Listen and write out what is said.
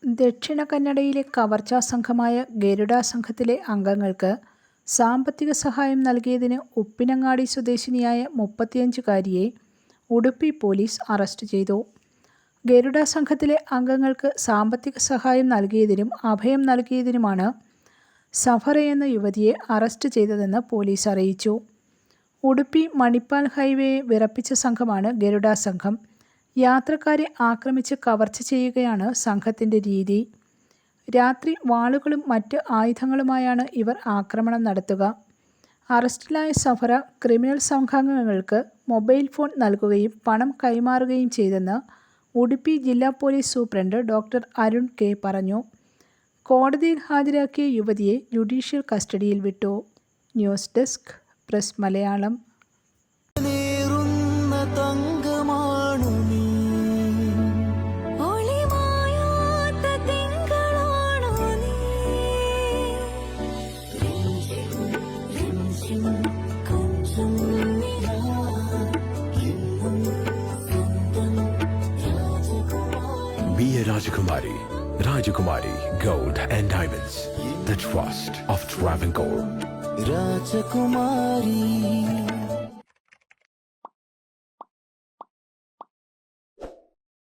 ദക്ഷിണ കന്നഡയിലെ കവർച്ചാ സംഘമായ ഗരുഡ സംഘത്തിലെ അംഗങ്ങൾക്ക് സാമ്പത്തിക സഹായം നൽകിയതിന് ഉപ്പിനങ്ങാടി സ്വദേശിനിയായ 35-കാരിയെ ഉടുപ്പി പോലീസ് അറസ്റ്റ് ചെയ്തു. ഗരുഡ സംഘത്തിലെ അംഗങ്ങൾക്ക് സാമ്പത്തിക സഹായം നൽകിയതിനും അഭയം നൽകിയതിനുമാണ് സഫറ എന്ന യുവതിയെ അറസ്റ്റ് ചെയ്തതെന്ന് പോലീസ് അറിയിച്ചു. ഉടുപ്പി മണിപ്പാൽ ഹൈവേയെ വിറപ്പിച്ച സംഘമാണ് ഗരുഡ സംഘം. യാത്രക്കാരെ ആക്രമിച്ച് കവർച്ച ചെയ്യുകയാണ് സംഘത്തിൻ്റെ രീതി. രാത്രി വാളുകളും മറ്റ് ആയുധങ്ങളുമായാണ് ഇവർ ആക്രമണം നടത്തുക. അറസ്റ്റിലായ സഫറ ക്രിമിനൽ സംഘാംഗങ്ങൾക്ക് മൊബൈൽ ഫോൺ നൽകുകയും പണം കൈമാറുകയും ചെയ്തെന്ന് ഉടുപ്പി ജില്ലാ police superintendent doctor Arun K പറഞ്ഞു. കോടതിയിൽ ഹാജരാക്കിയ യുവതിയെ ജുഡീഷ്യൽ കസ്റ്റഡിയിൽ വിട്ടു. News desk press Malayalam. Be a Rajakumari. Rajakumari Gold and Diamonds. The trust of Travancore. Rajakumari.